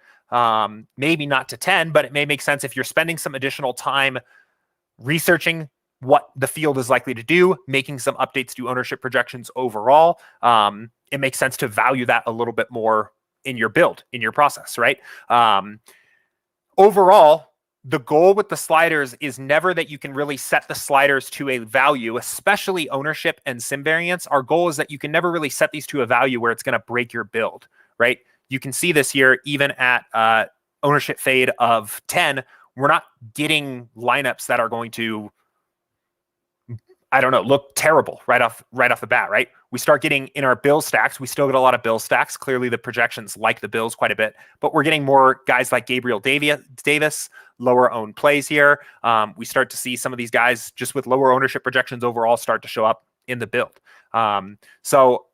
Maybe not to 10, but it may make sense if you're spending some additional time researching what the field is likely to do, making some updates to ownership projections overall. It makes sense to value that a little bit more in your build, in your process, right? Overall, the goal with the sliders is never that you can really set the sliders to a value, especially ownership and sim variance. Our goal is that you can never really set these to a value where it's going to break your build, right? You can see this here, even at ownership fade of 10, we're not getting lineups that are going to, I don't know, look terrible right off the bat, right? We start getting in our bill stacks. We still get a lot of bill stacks. Clearly, the projections like the Bills quite a bit, but we're getting more guys like Gabriel Davis, lower owned plays here. We start to see some of these guys just with lower ownership projections overall start to show up in the build. So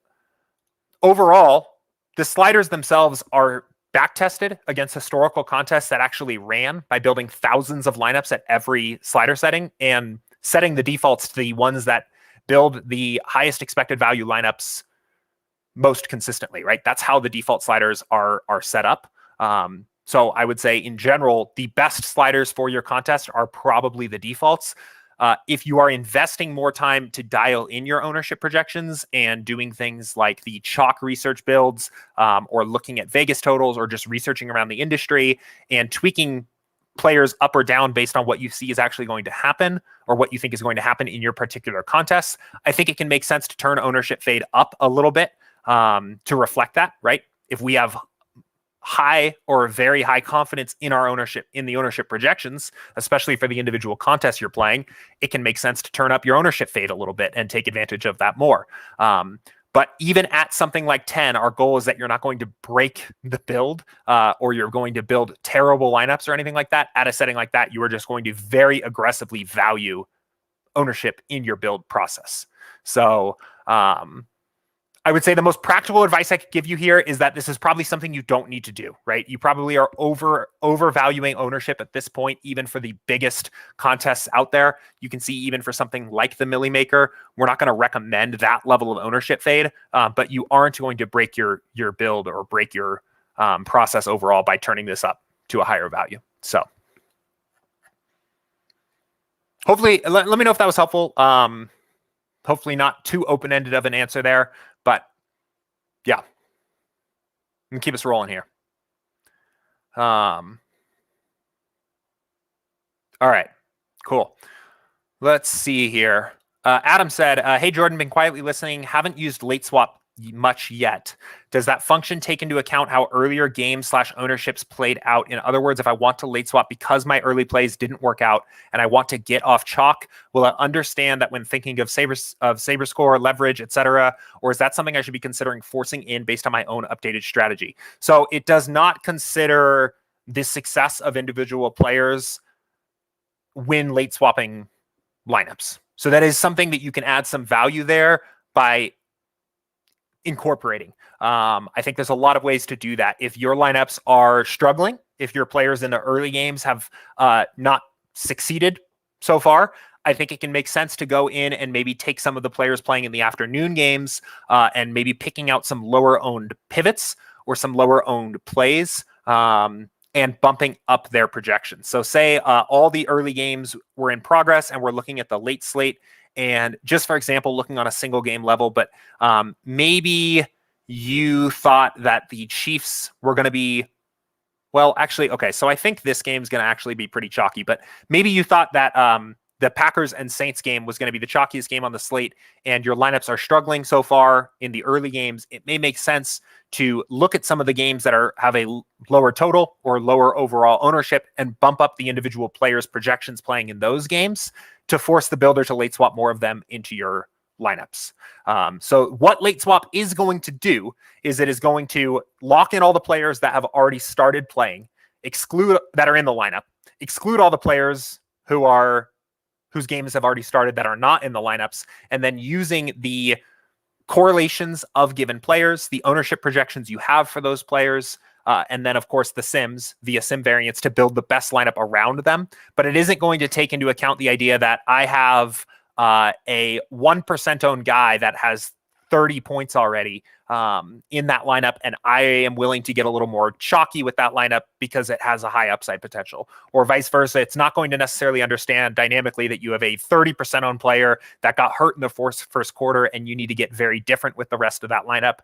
overall, the sliders themselves are back tested against historical contests that actually ran by building thousands of lineups at every slider setting and setting the defaults to the ones that build the highest expected value lineups most consistently, right? That's how the default sliders are set up. So I would say in general, the best sliders for your contest are probably the defaults. If you are investing more time to dial in your ownership projections and doing things like the chalk research builds, or looking at Vegas totals, or just researching around the industry and tweaking players up or down based on what you see is actually going to happen or what you think is going to happen in your particular contests, I think it can make sense to turn ownership fade up a little bit to reflect that, right? If we have high or very high confidence in our ownership, in the ownership projections, especially for the individual contests you're playing, it can make sense to turn up your ownership fade a little bit and take advantage of that more. But even at something like 10, our goal is that you're not going to break the build or you're going to build terrible lineups or anything like that. At a setting like that, you are just going to very aggressively value ownership in your build process. So I would say the most practical advice I could give you here is that this is probably something you don't need to do, right? You probably are overvaluing ownership at this point, even for the biggest contests out there. You can see even for something like the Millie Maker, we're not going to recommend that level of ownership fade, but you aren't going to break your build or break your process overall by turning this up to a higher value. So hopefully, let me know if that was helpful. Hopefully not too open-ended of an answer there, but yeah, and keep us rolling here. All right, cool. Let's see here. Adam said, hey, Jordan, been quietly listening. Haven't used late swap much yet. Does that function take into account how earlier games/ownerships played out? In other words, if I want to late swap because my early plays didn't work out and I want to get off chalk, will I understand that when thinking of saber score, leverage, etc., or is that something I should be considering forcing in based on my own updated strategy? So it does not consider the success of individual players when late swapping lineups. So that is something that you can add some value there by incorporating. I think there's a lot of ways to do that. If your lineups are struggling, if your players in the early games have not succeeded so far, I think it can make sense to go in and maybe take some of the players playing in the afternoon games and maybe picking out some lower owned pivots or some lower owned plays and bumping up their projections. So say all the early games were in progress and we're looking at the late slate. And just for example, looking on a single game level, but maybe you thought that the Chiefs were going to be, well, actually, okay. So I think this game is going to actually be pretty chalky, but maybe you thought that the Packers and Saints game was going to be the chalkiest game on the slate, and your lineups are struggling so far in the early games, it may make sense to look at some of the games that have a lower total or lower overall ownership and bump up the individual players' projections playing in those games to force the builder to late swap more of them into your lineups. So what late swap is going to do is it is going to lock in all the players that have already started playing, exclude that are in the lineup, exclude all the players whose games have already started that are not in the lineups, and then using the correlations of given players, the ownership projections you have for those players, and then, of course, the sims via sim variants to build the best lineup around them. But it isn't going to take into account the idea that I have a 1% owned guy that has 30 points already in that lineup, and I am willing to get a little more chalky with that lineup because it has a high upside potential, or vice versa. It's not going to necessarily understand dynamically that you have a 30% owned player that got hurt in the first quarter, and you need to get very different with the rest of that lineup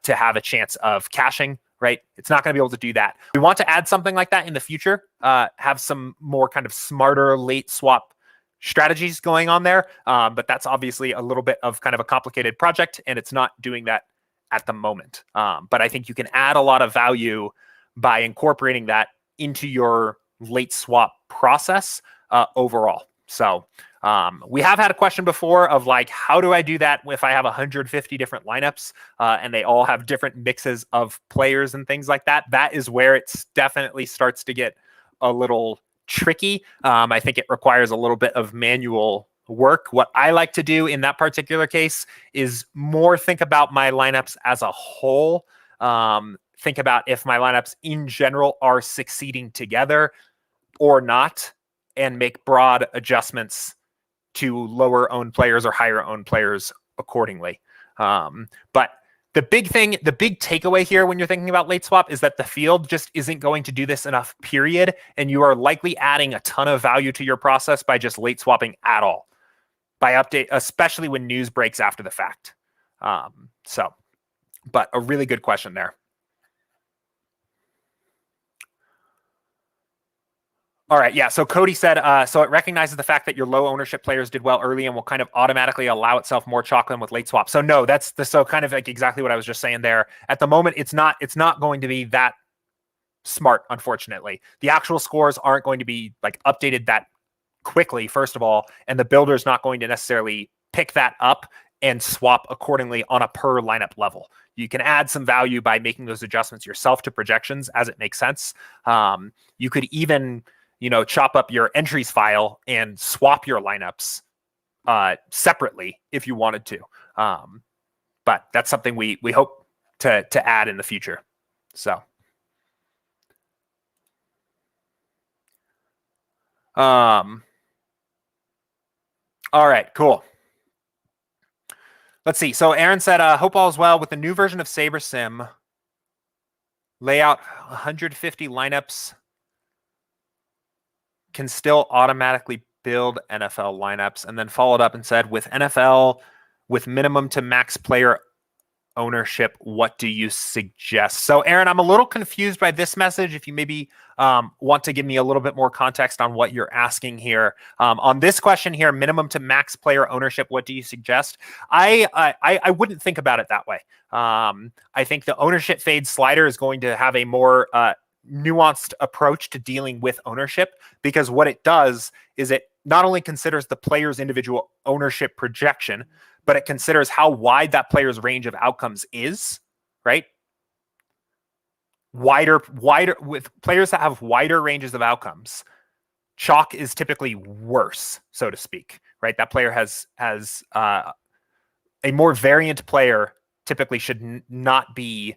to have a chance of cashing. Right? It's not going to be able to do that. We want to add something like that in the future, have some more kind of smarter late swap strategies going on there. But that's obviously a little bit of kind of a complicated project, and it's not doing that at the moment. But I think you can add a lot of value by incorporating that into your late swap process overall. So we have had a question before of like, how do I do that if I have 150 different lineups and they all have different mixes of players and things like that? That is where it definitely starts to get a little tricky. I think it requires a little bit of manual work. What I like to do in that particular case is more think about my lineups as a whole. Think about if my lineups in general are succeeding together or not, and make broad adjustments to lower owned players or higher owned players accordingly. But the big takeaway here when you're thinking about late swap is that the field just isn't going to do this enough, period. And you are likely adding a ton of value to your process by just late swapping at all, by update, especially when news breaks after the fact. But a really good question there. All right, yeah. So Cody said, so it recognizes the fact that your low ownership players did well early and will kind of automatically allow itself more chalk with late swap. So no, that's so kind of like exactly what I was just saying there. At the moment, it's not going to be that smart, unfortunately. The actual scores aren't going to be like updated that quickly, first of all, and the builder is not going to necessarily pick that up and swap accordingly on a per lineup level. You can add some value by making those adjustments yourself to projections as it makes sense. You could even chop up your entries file and swap your lineups separately if you wanted to. But that's something we hope to add in the future. So, all right, cool. Let's see. So Aaron said, hope all is well with the new version of SaberSim. Layout 150 lineups can still automatically build NFL lineups, and then followed up and said, with NFL, with minimum to max player ownership, what do you suggest? So Aaron, I'm a little confused by this message. If you maybe want to give me a little bit more context on what you're asking here. On this question here, minimum to max player ownership, what do you suggest? I wouldn't think about it that way. I think the ownership fade slider is going to have a more nuanced approach to dealing with ownership, because what it does is it not only considers the player's individual ownership projection, but it considers how wide that player's range of outcomes is, right? Wider with players that have wider ranges of outcomes, chalk is typically worse, so to speak, right? That player has a more variant player typically should not be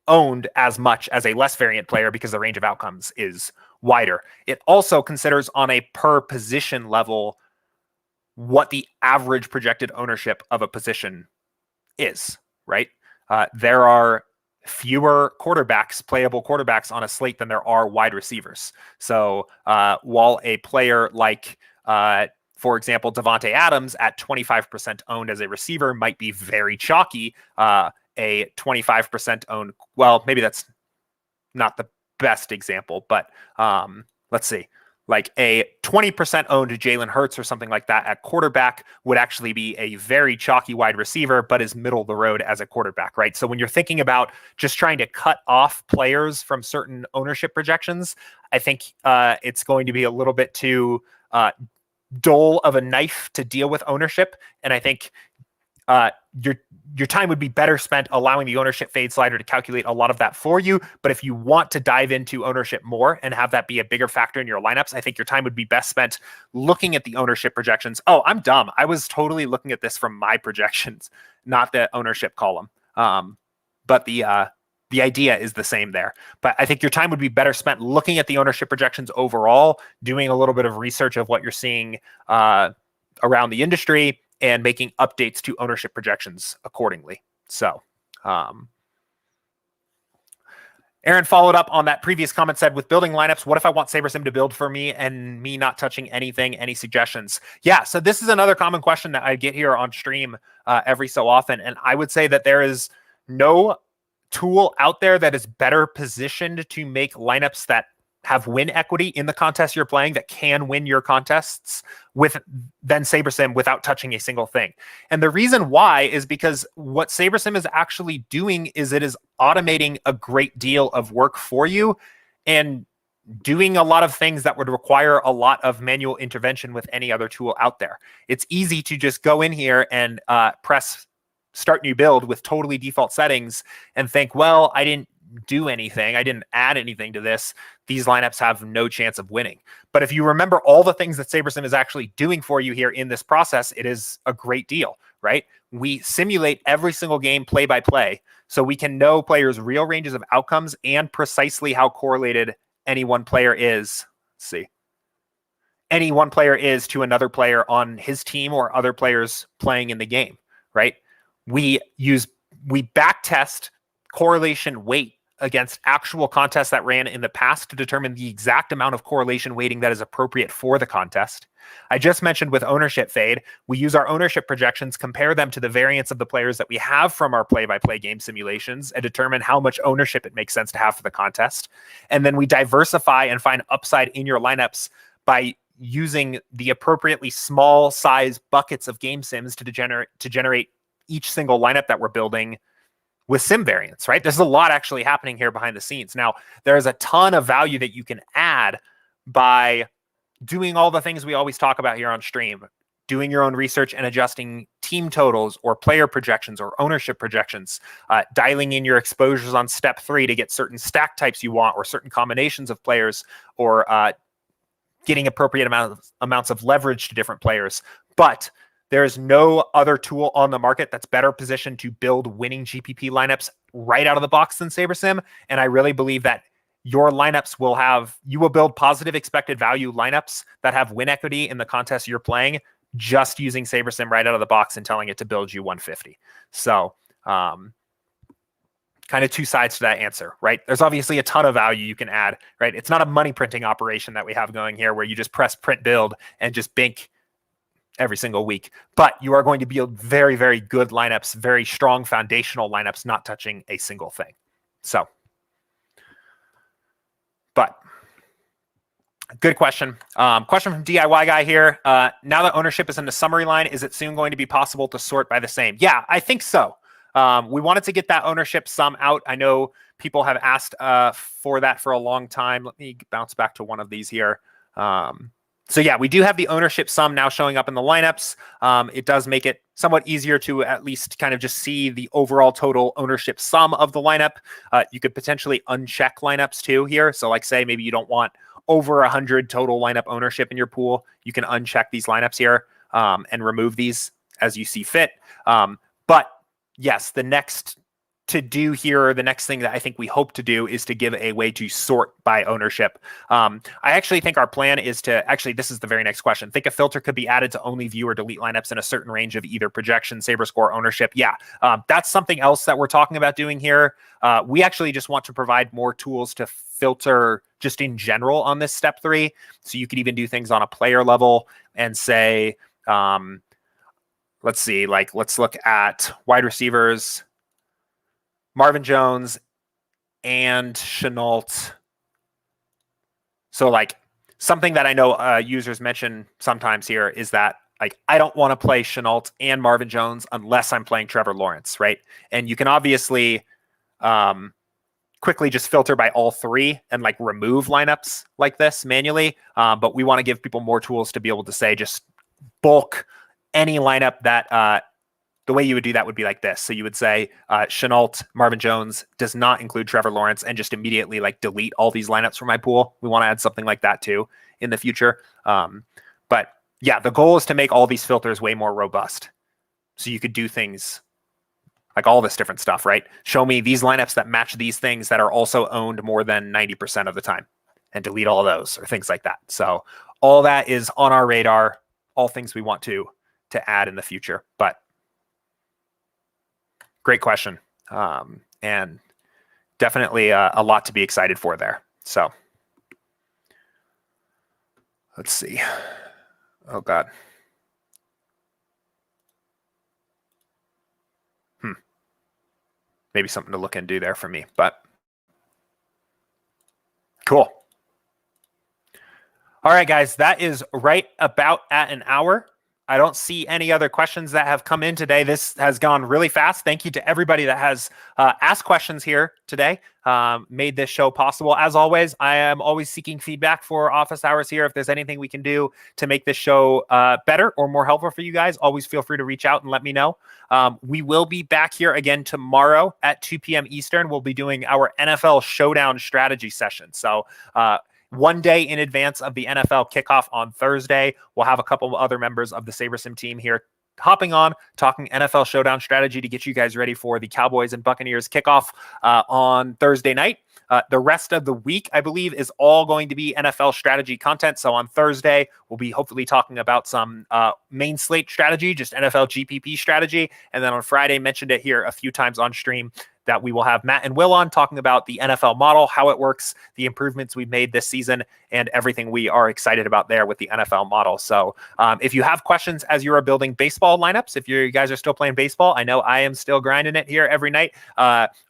owned as much as a less variant player because the range of outcomes is wider. It also considers on a per position level what the average projected ownership of a position is, right? There are fewer playable quarterbacks on a slate than there are wide receivers. So while a player like, for example, Devontae Adams at 25% owned as a receiver might be very chalky, a 25% owned, well, maybe that's not the best example, but let's see. like a 20% owned Jalen Hurts or something like that at quarterback would actually be a very chalky wide receiver, but is middle of the road as a quarterback, right? So when you're thinking about just trying to cut off players from certain ownership projections, I think it's going to be a little bit too dull of a knife to deal with ownership. And I think your time would be better spent allowing the ownership fade slider to calculate a lot of that for you. But if you want to dive into ownership more and have that be a bigger factor in your lineups, I think your time would be best spent looking at the ownership projections. Oh, I'm dumb. I was totally looking at this from my projections, not the ownership column. But the idea is the same there. But I think your time would be better spent looking at the ownership projections overall, doing a little bit of research of what you're seeing around the industry, and making updates to ownership projections accordingly. So, Aaron followed up on that previous comment, said, with building lineups, what if I want SaberSim to build for me and me not touching anything? Any suggestions? Yeah, so this is another common question that I get here on stream every so often. And I would say that there is no tool out there that is better positioned to make lineups that have win equity in the contest you're playing, that can win your contests than SaberSim without touching a single thing. And the reason why is because what SaberSim is actually doing is it is automating a great deal of work for you and doing a lot of things that would require a lot of manual intervention with any other tool out there. It's easy to just go in here and press start new build with totally default settings and think, well, I didn't do anything. I didn't add anything to this. These lineups have no chance of winning. But if you remember all the things that SaberSim is actually doing for you here in this process, it is a great deal, right? We simulate every single game play by play, so we can know players' real ranges of outcomes and precisely how correlated any one player is. Let's see. Any one player is to another player on his team or other players playing in the game, right? We back test correlation weight against actual contests that ran in the past to determine the exact amount of correlation weighting that is appropriate for the contest. I just mentioned with ownership fade, we use our ownership projections, compare them to the variance of the players that we have from our play-by-play game simulations, and determine how much ownership it makes sense to have for the contest. And then we diversify and find upside in your lineups by using the appropriately small size buckets of game sims to generate each single lineup that we're building with sim variants, right? There's a lot actually happening here behind the scenes. Now, there's a ton of value that you can add by doing all the things we always talk about here on stream, doing your own research and adjusting team totals or player projections or ownership projections, dialing in your exposures on step 3 to get certain stack types you want or certain combinations of players, or getting appropriate amounts of leverage to different players. But there is no other tool on the market that's better positioned to build winning GPP lineups right out of the box than SaberSim. And I really believe that your lineups you will build positive expected value lineups that have win equity in the contest you're playing just using SaberSim right out of the box and telling it to build you 150. So kind of two sides to that answer, right? There's obviously a ton of value you can add, right? It's not a money printing operation that we have going here where you just press print build and just bank every single week, but you are going to build very, very good lineups, very strong foundational lineups, not touching a single thing. So, but good question. Question from DIY guy here. Now that ownership is in the summary line, is it soon going to be possible to sort by the same? Yeah, I think so. We wanted to get that ownership sum out. I know people have asked for that for a long time. Let me bounce back to one of these here. So yeah, we do have the ownership sum now showing up in the lineups. It does make it somewhat easier to at least kind of just see the overall total ownership sum of the lineup. You could potentially uncheck lineups too here. So like say maybe you don't want over 100 total lineup ownership in your pool. You can uncheck these lineups here and remove these as you see fit. But yes, the next to do here, the next thing that I think we hope to do is to give a way to sort by ownership. I actually think our plan is to, this is the very next question. Think a filter could be added to only view or delete lineups in a certain range of either projection, Saber score, ownership. Yeah, that's something else that we're talking about doing here. We actually just want to provide more tools to filter just in general on this step 3. So you could even do things on a player level and say, let's see, let's look at wide receivers, Marvin Jones and Chenault. So something that I know users mention sometimes here is that like I don't want to play Chenault and Marvin Jones unless I'm playing Trevor Lawrence, right? And you can obviously quickly just filter by all three and like remove lineups like this manually. But we want to give people more tools to be able to say just bulk any lineup that the way you would do that would be like this. So you would say Chenault, Marvin Jones does not include Trevor Lawrence, and just immediately like delete all these lineups from my pool. We want to add something like that too in the future. But yeah, the goal is to make all these filters way more robust. So you could do things like all this different stuff, right? Show me these lineups that match these things that are also owned more than 90% of the time, and delete all of those or things like that. So all that is on our radar, all things we want to add in the future. But great question. And definitely a lot to be excited for there. So let's see. Oh, God. Maybe something to look into there for me, but cool. All right, guys, that is right about at an hour. I don't see any other questions that have come in today. This has gone really fast. Thank you to everybody that has asked questions here today, made this show possible. As always, I am always seeking feedback for office hours here. If there's anything we can do to make this show better or more helpful for you guys, always feel free to reach out and let me know. We will be back here again tomorrow at 2 p.m. Eastern. We'll be doing our NFL Showdown strategy session. So, one day in advance of the NFL kickoff on Thursday, we'll have a couple of other members of the SaberSim team here hopping on, talking NFL Showdown strategy to get you guys ready for the Cowboys and Buccaneers kickoff on Thursday night. The rest of the week, I believe, is all going to be NFL strategy content. So on Thursday, we'll be hopefully talking about some main slate strategy, just NFL GPP strategy. And then on Friday, mentioned it here a few times on stream, that we will have Matt and Will on talking about the NFL model, how it works, the improvements we've made this season, and everything we are excited about there with the NFL model. So if you have questions as you are building baseball lineups, if you guys are still playing baseball, I know I am still grinding it here every night.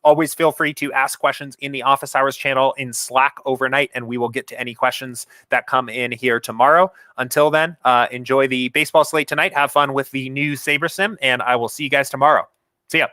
Always feel free to ask questions in the Office Hours channel in Slack overnight, and we will get to any questions that come in here tomorrow. Until then, enjoy the baseball slate tonight. Have fun with the new SaberSim, and I will see you guys tomorrow. See ya.